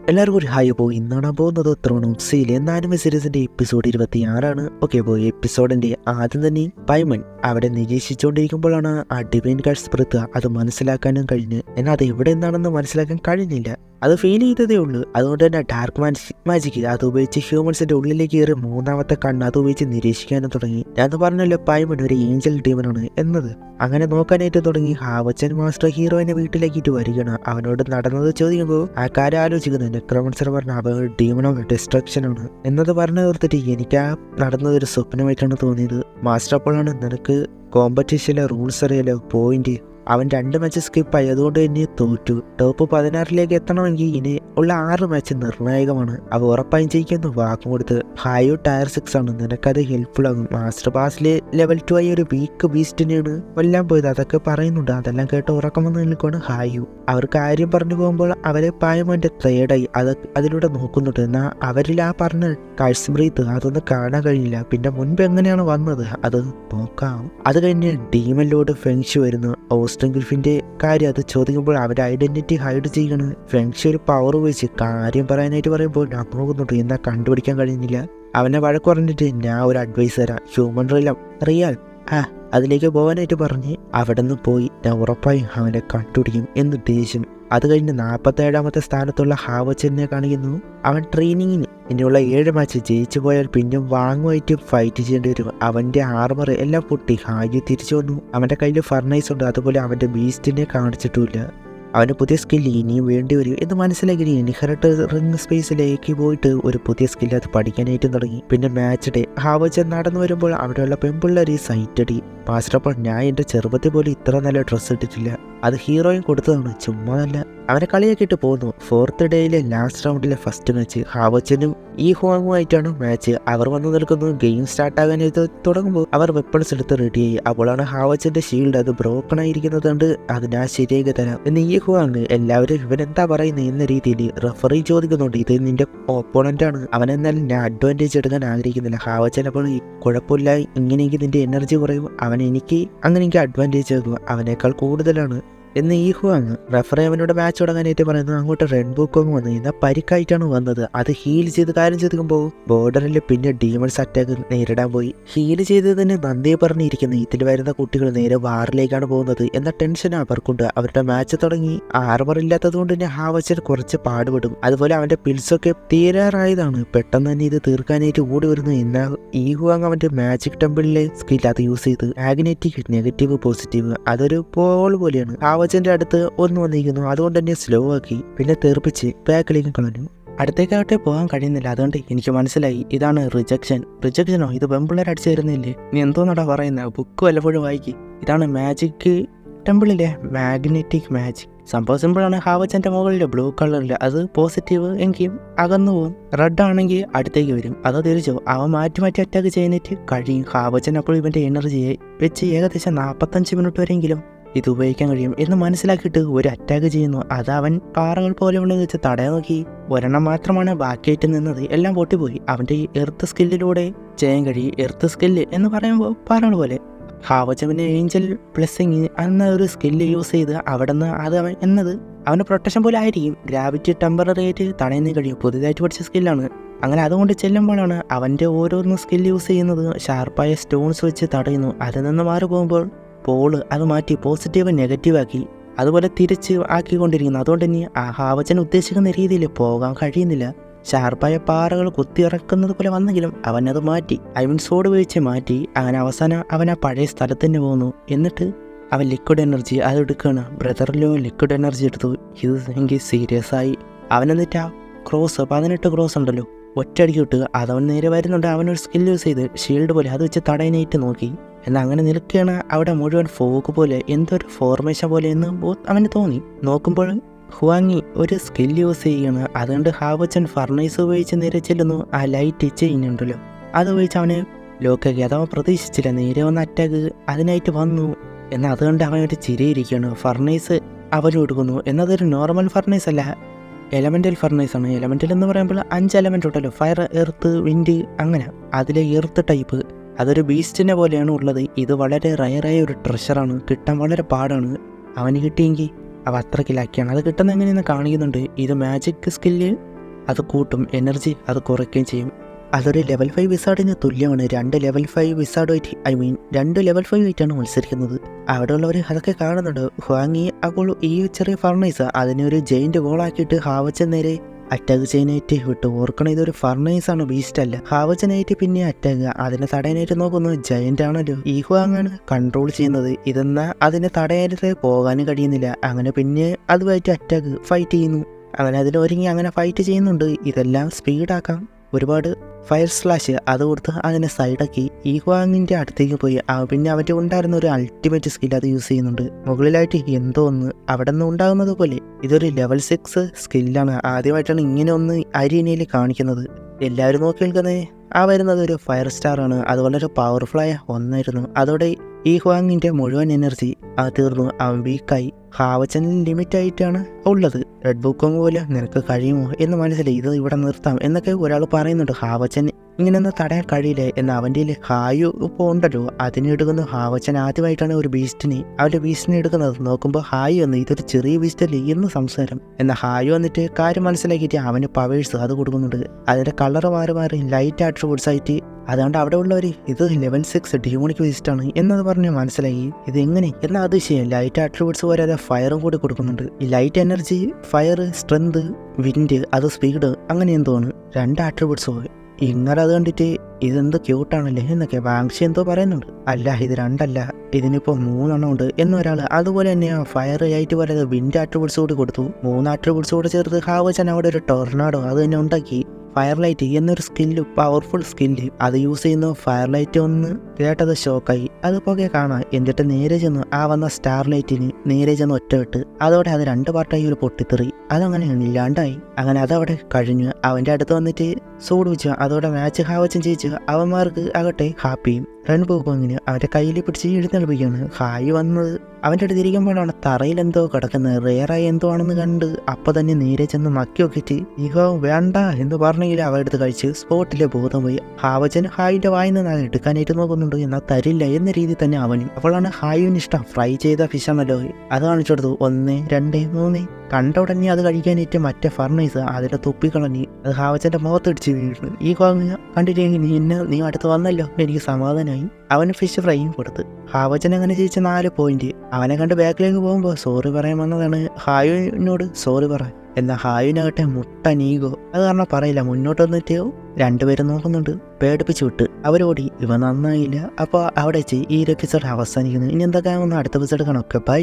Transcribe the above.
എല്ലാവർക്കും ഒരു ഹായ്. അപ്പോൾ ഇന്നാണ് പോകുന്നത് ത്രോണോക്സിയിലെ 4 സീരീസിന്റെ എപ്പിസോഡ് 26 ഓക്കെ. അപ്പോൾ എപ്പിസോഡിന്റെ ആദ്യം തന്നെ പൈമൺ അവിടെ നിരീക്ഷിച്ചുകൊണ്ടിരിക്കുമ്പോഴാണ് ആ ഡിവൈൻ കാർഡ്സ് സ്പ്രിത്ത് അത് മനസ്സിലാക്കാനും കഴിഞ്ഞ്. എന്നാൽ അത് എവിടെ നിന്നാണെന്ന് മനസ്സിലാക്കാൻ കഴിഞ്ഞില്ല. അത് ഫീൽ ചെയ്തതേ ഉള്ളൂ. അതുകൊണ്ട് തന്നെ ഡാർക്ക് മാജിക് അത് ഉപയോഗിച്ച് ഹ്യൂമൻസിന്റെ ഉള്ളിലേക്ക് കയറി മൂന്നാമത്തെ കണ്ണ് അത് ഉപയോഗിച്ച് നിരീക്ഷിക്കാനും തുടങ്ങി. ഞാൻ പറഞ്ഞല്ലോ പൈമൺ ഒരു ഏഞ്ചൽ ഡീമനാണ് എന്നത്. അങ്ങനെ നോക്കാനായിട്ട് തുടങ്ങി. ഹാവച്ചൻ മാസ്റ്റർ ഹീറോയിനെ വീട്ടിലേക്കിട്ട് വരികയാണ്. അവനോട് നടന്നത് ചോദിക്കുമ്പോൾ ആ കാര്യം ആലോചിക്കുന്നു. നെക്രോമൻസർ പറഞ്ഞ അവ ഡീമണോ ഡിസ്ട്രക്ഷൻ ആണ് എന്നത് പറഞ്ഞു തീർത്തിട്ട് എനിക്ക് ആ നടന്നത് ഒരു സ്വപ്നമായിട്ടാണ് തോന്നിയത്. മാസ്റ്റർ അപ്പോഴാണ് നിനക്ക് കോമ്പറ്റീഷനിലെ റൂൾസ് അറിയാലോ, പോയിന്റ് അവൻ 2 മാച്ച് സ്കിപ്പായി, അതുകൊണ്ട് തന്നെ തോറ്റു. ടോപ്പ് 16 എത്തണമെങ്കിൽ ഇനി ഉള്ള 6 മാച്ച് നിർണായകമാണ്. അവ ഉറപ്പായും ജയിക്കുന്നു വാക്കും കൊടുത്ത്. ഹായു ടയർ 6 ആണ്, നിനക്കത് ഹെൽപ്ഫുൾ ആകും. മാസ്റ്റർ പാസിലെ ലെവൽ 2 ആയി ഒരു വീക്ക് ബീസ്റ്റിനെയാണ് കൊല്ലാൻ പോയത്, അതൊക്കെ പറയുന്നുണ്ട്. അതെല്ലാം കേട്ട് ഉറക്കം വന്ന് നിൽക്കുകയാണ് ഹായു. അവർ കാര്യം പറഞ്ഞു പോകുമ്പോൾ അവരെ പായമന്റെ തേടായി അതിലൂടെ നോക്കുന്നുണ്ട്. എന്നാൽ അവരിൽ ആ പറഞ്ഞ കാഴ്സ് ബ്രീത്ത് അതൊന്നും കാണാൻ കഴിയില്ല. പിന്നെ മുൻപ് എങ്ങനെയാണ് വന്നത് അത് നോക്കാം. അത് കഴിഞ്ഞ് ഡീമനിലോട് ഫെങ്ഷി വരുന്നു. ഓസ്റ്റൻ ഗ്രിഫിന്റെ കാര്യം അത് ചോദിക്കുമ്പോൾ അവരുടെ ഐഡന്റിറ്റി ഹൈഡ് ചെയ്യണ്. ഫെങ്ഷി ഒരു പവർ വെച്ച് കാര്യം പറയാനായിട്ട് പറയുമ്പോൾ ഞാൻ നോക്കുന്നുണ്ട്, എന്നാ കണ്ടുപിടിക്കാൻ കഴിയുന്നില്ല. അവനെ വഴക്ക് പറഞ്ഞിട്ട് ഞാൻ ഒരു അഡ്വൈസ് തരാം, ഹ്യൂമൻ റിയൽ അതിലേക്ക് പോകാനായിട്ട് പറഞ്ഞ് അവിടെ നിന്ന് പോയി. ഞാൻ ഉറപ്പായും അവനെ കണ്ടുപിടിക്കും എന്ന് ദേഷ്യം. അത് കഴിഞ്ഞ് 47ാമത്തെ സ്ഥാനത്തുള്ള ഹാവച്ചനെ കാണിക്കുന്നു. അവൻ ട്രെയിനിങ്ങിന് ഇനിയുള്ള 7 മാച്ച് ജയിച്ചു പോയാൽ പിന്നെയും വാങ്ങുമായിട്ട് ഫൈറ്റ് ചെയ്യേണ്ടി വരും. അവൻ്റെ ആർമർ എല്ലാം പൊട്ടി. ഹായു തിരിച്ചു വന്നു. അവൻ്റെ കയ്യിൽ ഫർണൈസ് ഉണ്ട്. അതുപോലെ അവൻ്റെ ബീസ്റ്റിനെ കാണിച്ചിട്ടുമില്ല. അവന് പുതിയ സ്കില്ല് ഇനിയും വേണ്ടി വരും എന്ന് മനസ്സിലാക്കി ഇൻഹെറിറ്റ് റിംഗ് സ്പേസിലേക്ക് പോയിട്ട് ഒരു പുതിയ സ്കില്ല് അത് പഠിക്കാനായിട്ടും തുടങ്ങി. പിന്നെ മാച്ച് ഡേ ഹാവച്ചൻ നടന്നു വരുമ്പോൾ അവിടെയുള്ള പെൺപിള്ളേർ സൈറ്റടി. മാസ്റ്റർ അപ്പോൾ ഞാൻ എൻ്റെ ചെറുപ്പത്തിൽ പോലും ഇത്ര നല്ല ഡ്രസ്സ് ഇട്ടിട്ടില്ല, അത് ഹീറോയും കൊടുത്തതാണ്, ചുമ്മാ അല്ല. അവനെ കളിയാക്കിയിട്ട് പോകുന്നു. 4th ഡേയിലെ ലാസ്റ്റ് റൗണ്ടിലെ ഫസ്റ്റ് മാച്ച് ഹാവച്ചനും ഈ ഹോങ്ങുമായിട്ടാണ് മാച്ച്. അവർ വന്നു നിൽക്കുന്നു. ഗെയിം സ്റ്റാർട്ടാകാനായിട്ട് തുടങ്ങുമ്പോൾ അവർ വെപ്പൺസ് എടുത്ത് റെഡിയായി. അപ്പോഴാണ് ഹാവച്ചന്റെ ഷീൽഡ് അത് ബ്രോക്കൺ ആയിരിക്കുന്നത് കൊണ്ട് അത് ഞാൻ ശരിയാക്കി തരാം എന്ന് ഈ ഹോങ്. എല്ലാവരും ഇവനെന്താ പറയുന്നത് എന്ന രീതിയിൽ റഫറി ചോദിക്കുന്നുണ്ട്. ഇത് നിന്റെ ഓപ്പോണന്റ് ആണ്, അവനെന്നാലും ഞാൻ അഡ്വാൻറ്റേജ് എടുക്കാൻ ആഗ്രഹിക്കുന്നില്ല. ഹാവച്ചൻ അപ്പോൾ കുഴപ്പമില്ല, ഇങ്ങനെയെങ്കിൽ നിന്റെ എനർജി കുറയും, എനിക്ക് അഡ്വാൻറ്റേജ് ആകും, അവനേക്കാൾ കൂടുതലാണ് എന്ന് ഈ ഹുവാങ്. റഫറി അവനോട് മാച്ച് തുടങ്ങാനായിട്ട് പറയുന്നു. അങ്ങോട്ട് റെഡ് ബുക്കൊങ്ങ് വന്നു. എന്നാൽ പരിക്കായിട്ടാണ് വന്നത്. അത് ഹീൽ ചെയ്ത് കാര്യം ചെയ്തുമ്പോൾ ബോർഡറിൽ പിന്നെ ഡീമൺസ് അറ്റാക്ക് നേരിടാൻ പോയി. ഹീൽ ചെയ്തതിന് നന്ദിയെ പറഞ്ഞിരിക്കുന്നു. ഇതിൽ വരുന്ന കുട്ടികൾ നേരെ വാറിലേക്കാണ് പോകുന്നത് എന്ന ടെൻഷൻ അവർക്കുണ്ട്. അവരുടെ മാച്ച് തുടങ്ങി. ആർമർ ഇല്ലാത്തത് കൊണ്ട് തന്നെ ഹാവച്ചൻ കുറച്ച് പാടുപെടും. അതുപോലെ അവന്റെ പിൽസൊക്കെ തീരാറായതാണ്. പെട്ടെന്ന് തന്നെ ഇത് തീർക്കാനായിട്ട് ഓടി വരുന്നു. എന്നാൽ ഈ ഹുവാങ് അവന്റെ മാജിക് ടെമ്പിളിലെ സ്കിൽ അത് യൂസ് ചെയ്ത് മാഗ്നറ്റിക് നെഗറ്റീവ് പോസിറ്റീവ് അതൊരു പോൾ പോലെയാണ്. ഹാവച്ചന്റെ അടുത്ത് ഒന്ന് വന്നിരിക്കുന്നു. അതുകൊണ്ട് തന്നെ സ്ലോ ആക്കി പിന്നെ തെറിപ്പിച്ച് ബാക്കിലേക്ക് കളഞ്ഞു. അടുത്തേക്കാവട്ടെ പോകാൻ കഴിയുന്നില്ല. അതുകൊണ്ട് എനിക്ക് മനസ്സിലായി ഇതാണ് റിജക്ഷനോ, ഇത് വെമ്പിള്ളേർ അടിച്ചു തരുന്നില്ലേ, നീ എന്തോന്നാടാ പറയുന്നത്, ബുക്ക് വല്ലപ്പോഴും വായിക്കി. ഇതാണ് മാജിക് ടെമ്പിളിലെ മാഗ്നറ്റിക് മാജിക്. സംഭവം സിമ്പിളാണ്. ഹാവച്ചന്റെ മുകളിലെ ബ്ലൂ കളറിൽ അത് പോസിറ്റീവ് എങ്കിൽ അകന്നു പോകും, റെഡ് ആണെങ്കിൽ അടുത്തേക്ക് വരും. അത് തിരിച്ചോ അവൻ മാറ്റി അറ്റാക്ക് ചെയ്യാനായിട്ട് കഴിയും. ഹാവച്ചൻ അപ്പോൾ ഇവന്റെ എനർജിയെ വെച്ച് ഏകദേശം 45 മിനിറ്റ് വരെയെങ്കിലും ഇത് ഉപയോഗിക്കാൻ കഴിയും എന്ന് മനസ്സിലാക്കിയിട്ട് ഒരു അറ്റാക്ക് ചെയ്യുന്നു. അത് അവൻ പാറകൾ പോലെ ഉള്ളത് വെച്ച് തടയാൻ നോക്കി. ഒരെണ്ണം മാത്രമാണ് ബാക്കിയായിട്ട് നിന്നത്, എല്ലാം പൊട്ടിപ്പോയി. അവൻ്റെ എർത്ത് സ്കില്ലിലൂടെ ചെയ്യാൻ കഴിയും. എർത്ത് സ്കില്ല് എന്ന് പറയുമ്പോൾ പാറകൾ പോലെ. ഹാവച്ചവൻ്റെ ഏഞ്ചൽ ബ്ലെസ്സിങ് എന്ന ഒരു സ്കില്ല് യൂസ് ചെയ്ത് അവിടെ നിന്ന് അത് അവൻ എന്നത് അവൻ്റെ പ്രൊട്ടക്ഷൻ പോലെ ആയിരിക്കും. ഗ്രാവിറ്റി ടെമ്പററി ആയിട്ട് തടയാൻ കഴിയും. പുതിയതായിട്ട് പഠിച്ച സ്കില്ലാണ്. അങ്ങനെ അതുകൊണ്ട് ചെല്ലുമ്പോഴാണ് അവൻ്റെ ഓരോന്ന് സ്കില്ല് യൂസ് ചെയ്യുന്നത് ഷാർപ്പായ സ്റ്റോൺസ് വെച്ച് തടയുന്നു. അതിൽ നിന്ന് മാറി പോകുമ്പോൾ പോള് അത് മാറ്റി പോസിറ്റീവ് നെഗറ്റീവ് ആക്കി അതുപോലെ തിരിച്ച് ആക്കിക്കൊണ്ടിരിക്കുന്നു. അതുകൊണ്ട് തന്നെ ആ ഹാവച്ചൻ ഉദ്ദേശിക്കുന്ന രീതിയിൽ പോകാൻ കഴിയുന്നില്ല. ഷാർപ്പായ പാറകൾ കുത്തിയിറക്കുന്നത് പോലെ വന്നെങ്കിലും അവനത് മാറ്റി സോഡ് ഉപയോഗിച്ച് മാറ്റി. അങ്ങനെ അവസാനം അവൻ ആ പഴയ സ്ഥലത്ത് തന്നെ പോകുന്നു. എന്നിട്ട് അവൻ ലിക്വിഡ് എനർജി അത് എടുക്കുകയാണ്. ബ്രദറിലോ ലിക്വിഡ് എനർജി എടുത്തു. ഇത് എങ്കിൽ സീരിയസ് ആയി. അവനെന്നിട്ട് ആ 18 ക്രോസ് ഉണ്ടല്ലോ ഒറ്റയടിക്ക് വിട്ട് അതവൻ നേരെ വരുന്നുണ്ട്. അവനൊരു സ്കിൽ യൂസ് ചെയ്ത് ഷീൽഡ് പോലെ അത് വെച്ച് തടയാനായിട്ട് നോക്കി. എന്നാൽ അങ്ങനെ നിൽക്കുകയാണ്. അവിടെ മുഴുവൻ ഫോഗ് പോലെ എന്തൊരു ഫോർമേഷൻ പോലെ എന്ന് അവന് തോന്നി. നോക്കുമ്പോൾ ഹുവാങ്ങി ഒരു സ്കിൽ യൂസ് ചെയ്യണം. അതുകൊണ്ട് ഹാവച്ചൻ ഫർണൈസ് ഉപയോഗിച്ച് നേരെ ചെല്ലുന്നു. ആ ലൈറ്റ് ചെയ്യുന്നുണ്ടല്ലോ അത് ഉപയോഗിച്ച് അവനെ ലോക്കാക്കി. അതവൻ പ്രതീക്ഷിച്ചില്ല. നേരെ വന്ന അറ്റാക്ക് അതിനായിട്ട് വന്നു. എന്നാൽ അതുകൊണ്ട് അവനൊരു ചിരിയിരിക്കുകയാണ്. ഫർണൈസ് അവന് കൊടുക്കുന്നു. എന്നതൊരു നോർമൽ ഫർണൈസ് അല്ല, എലമെൻ്റൽ ഫർണൈസ് ആണ്. എലമെൻ്റൽ എന്ന് പറയുമ്പോൾ 5 എലമെൻ്റ് ഉണ്ടല്ലോ, ഫയർ, എർത്ത്, വിൻഡ്, അങ്ങനെ. അതിലെ എർത്ത് ടൈപ്പ് അതൊരു ബീസ്റ്റിനെ പോലെയാണ് ഉള്ളത്. ഇത് വളരെ റയറായ ഒരു ട്രഷറാണ്, കിട്ടാൻ വളരെ പാടാണ്. അവന് കിട്ടിയെങ്കിൽ അവ അത്രയ്ക്ക് ലക്കിയാണ്. അത് കിട്ടുന്ന എങ്ങനെയെന്ന് കാണിക്കുന്നുണ്ട്. ഇത് മാജിക് സ്കില്ല് അത് കൂട്ടും, എനർജി അത് കുറയ്ക്കുകയും ചെയ്യും. അതൊരു ലെവൽ 5 വിസാർഡിന് തുല്യമാണ്. 2 ലെവൽ 5 വിസാർഡുമായിട്ട് രണ്ട് ലെവൽ 5 ആയിട്ടാണ് മത്സരിക്കുന്നത്. അവിടെയുള്ളവർ അതൊക്കെ കാണുന്നുണ്ട്. ഹ്വാങ്ങി അപ്പോൾ ഈ ചെറിയ ഫർണൈസ് അതിനെ ഒരു ജയിന്റ് ഗോളാക്കിയിട്ട് ഹാവച്ചൻ നേരെ അറ്റാക്ക് ചെയ്യാനായിട്ട് വിട്ടു. ഓർക്കണം, ഇതൊരു ഫർണൈസാണ്, ബീസ്റ്റ് അല്ല. ഹാവച്ചനായിട്ട് പിന്നെ അറ്റാക്ക് അതിനെ തടയാനായിട്ട് നോക്കുന്നത് ജയന്റ് ആണല്ലോ. ഈ ഹ്വാങ്ങാണ് കൺട്രോൾ ചെയ്യുന്നത്. ഇതെന്നാ അതിനെ തടയാനായിട്ട് പോകാനും കഴിയുന്നില്ല. അങ്ങനെ പിന്നെ അതുമായിട്ട് അറ്റാക്ക് ഫൈറ്റ് ചെയ്യുന്നു. അങ്ങനെ അതിനൊരുങ്ങി അങ്ങനെ ഫൈറ്റ് ചെയ്യുന്നുണ്ട്. ഇതെല്ലാം സ്പീഡാക്കാം. ഒരുപാട് ഫയർ സ്ലാഷ് അത് കൊടുത്ത് അതിനെ സൈഡാക്കി ഈ ഹ്വാങ്ങിൻ്റെ അടുത്തേക്ക് പോയി. പിന്നെ അവൻ്റെ ഉണ്ടായിരുന്ന ഒരു അൾട്ടിമേറ്റ് സ്കിൽ അത് യൂസ് ചെയ്യുന്നുണ്ട്. മുകളിലായിട്ട് എന്തോ ഒന്ന് അവിടെ നിന്ന് ഉണ്ടാകുന്നത് പോലെ. ഇതൊരു ലെവൽ 6 സ്കില്ലാണ്. ആദ്യമായിട്ടാണ് ഇങ്ങനെ ഒന്ന് അരീനയിൽ കാണിക്കുന്നത്. എല്ലാവരും നോക്കി നിൽക്കുന്നത് വരുന്നത് ഒരു ഫയർ സ്റ്റാർ ആണ്. അത് വളരെ പവർഫുള്ളായ ഒന്നായിരുന്നു. അതോടെ ഈ ഹ്വാങ്ങിൻ്റെ മുഴുവൻ എനർജി തീർന്നു. അവൻ വീക്കായി. ഹാവച്ചനിൽ ലിമിറ്റായിട്ടാണ് ഉള്ളത്. റെഡ് ബുക്കോങ് പോലെ നിനക്ക് കഴിയുമോ എന്ന് മനസ്സിലായി. ഇത് ഇവിടെ നിർത്താം എന്നൊക്കെ ഒരാൾ പറയുന്നുണ്ട്. ഹാവച്ചൻ ഇങ്ങനെയൊന്നും തടയാൻ കഴിയില്ല എന്ന്. അവൻ്റെ ഹായു ഇപ്പോൾ ഉണ്ടല്ലോ, അതിനെടുക്കുന്നു. ഹാവച്ചൻ ആദ്യമായിട്ടാണ് ഒരു അവൻ്റെ ബീസ്റ്റിനെ എടുക്കുന്നത്. നോക്കുമ്പോൾ ഹായു എന്ന് ഇതൊരു ചെറിയ ബീസ്റ്റല്ലേ എന്ന് സംസാരം. എന്നാൽ ഹായു വന്നിട്ട് കാര്യം മനസ്സിലാക്കിയിട്ട് അവന് പവേഴ്സ് അത് കൊടുക്കുന്നുണ്ട്. അതിൻ്റെ കളർ മാറി ലൈറ്റ് ആട്രിബ്യൂട്ട്സ് ആയിട്ട്. അതുകൊണ്ട് അവിടെ ഉള്ളവർ ഇത് ലെവൽ 6 ഡീമോണിക് ബീസ്റ്റാണ് എന്നത് പറഞ്ഞ് മനസ്സിലായി. ഇത് എങ്ങനെ എന്നാൽ അത് ചെയ്യാം. ലൈറ്റ് ആട്രിബ്യൂട്ട്സ് പോലെ ഫയറും കൂടി കൊടുക്കുന്നുണ്ട്. ഈ light energy, fire, strength, wind, അത് സ്പീഡ്, അങ്ങനെ എന്തോ ആണ് 2 ആട്രിബ്യൂട്ട്സ്. ഇന്നലെ അത് കണ്ടിട്ട് ഇതെന്ത് ക്യൂട്ടാണല്ലേ എന്നൊക്കെ വാങ്ഷി എന്തോ പറയുന്നുണ്ട്. അല്ല, ഇത് 2 അല്ല, ഇതിനിപ്പോൾ 3 ഉണ്ട് എന്നൊരാൾ. അതുപോലെ തന്നെ ഫയർ ആയിട്ട് പോലെ വിൻഡ് ആട്രിബ്യൂട്ട്സ് കൂടി കൊടുത്തു. 3 ആട്രിബ്യൂട്ട്സ് കൂടെ ചേർത്ത് ഹാവച്ചൻ അവിടെ ഒരു ടൊർണാഡോ അത് തന്നെ ഉണ്ടാക്കി. ഫയർലൈറ്റ് എന്നൊരു സ്കില്ല്, പവർഫുൾ സ്കില്ല് അത് യൂസ് ചെയ്യുന്നു. ഫയർലൈറ്റ് ഒന്ന് കേട്ടത് ഷോക്കായി. അതുപോലെ കാണാം. എന്നിട്ട് നേരെ ചെന്ന് വന്ന സ്റ്റാർലൈറ്റിന് നേരെ ചെന്ന് ഒറ്റവിട്ട് അതോടെ അത് 2 പാർട്ടായി ഒരു പൊട്ടിത്തെറി. അതങ്ങനെ ഇല്ലാണ്ടായി. അങ്ങനെ അതവിടെ കഴിഞ്ഞു. അവൻ്റെ അടുത്ത് വന്നിട്ട് സൂട് വെച്ചു. അതോടെ മാച്ച് ഹാവച്ചൻ ജയിച്ചു. അവന്മാർക്ക് ആകട്ടെ ഹാപ്പിയും. റൺ ബുക്കോങ്ങിന് അവൻ്റെ കയ്യിൽ പിടിച്ച് എഴുന്നേൽപ്പിക്കുകയാണ്. ഹായ് വന്നത് അവൻ്റെ അടുത്ത് ഇരിക്കുമ്പോഴാണ് തറയിൽ എന്തോ കിടക്കുന്നത്. റെയറായി എന്തോ ആണെന്ന് കണ്ട് അപ്പം തന്നെ നേരെ ചെന്ന് മക്കി നോക്കിയിട്ട് ഇഹോ വേണ്ട എന്ന് പറഞ്ഞെങ്കിൽ അവ എടുത്ത് കഴിച്ച് സ്പോട്ടിലെ ബോധം പോയി. ഹാവച്ചൻ ഹായിൻ്റെ വായിന്ന് അത് എടുക്കാനായിട്ട് നോക്കുന്നുണ്ട്. എന്നാൽ തരില്ല എന്ന രീതിയിൽ തന്നെ അവനും. അപ്പോഴാണ് ഹായുവിന് ഇഷ്ടം ഫ്രൈ ചെയ്ത ഫിഷാണല്ലോ. അത് കാണിച്ചു കൊടുത്തു. 1, 2, 3 കണ്ട ഉടനെ അത് കഴിക്കാനായിട്ട് മറ്റേ ഫർണൈസ് അതിൻ്റെ തുപ്പിക്കളഞ്ഞ് അത് ഹാവച്ചൻ്റെ മുഖത്തിടിച്ച് വീഴുന്നു. ഈ കോങ്ങ കണ്ടിട്ടെങ്കിൽ നീ അടുത്ത് വന്നല്ലോ, എനിക്ക് സമാധാനമായി. അവന് ഫിഷ് ഫ്രൈയും കൊടുത്ത്. ഹാവച്ചൻ അങ്ങനെ ജയിച്ച 4 പോയിന്റ്. അവനെ കണ്ട് ബാക്കിലേക്ക് പോകുമ്പോൾ സോറി പറയാൻ വന്നതാണ്. ഹായുവിനോട് സോറി പറയാൻ. എന്നാൽ ഹായുവിനാകട്ടെ മുട്ടൻ ഈഗോ. അത് കാരണം പറയില്ല. മുന്നോട്ട് വന്നിട്ട് 2 പേരും നോക്കുന്നുണ്ട്. പേടിപ്പിച്ച് വിട്ട് അവരോടി. ഇവ നന്നായില്ല. അപ്പോൾ അവിടെ വെച്ച് ഈ ഒരു എപ്പിസോഡ് അവസാനിക്കുന്നു. ഇനി എന്തൊക്കെയാണെന്ന് അടുത്ത എപ്പിസോഡ് കാണാം. Okay, by.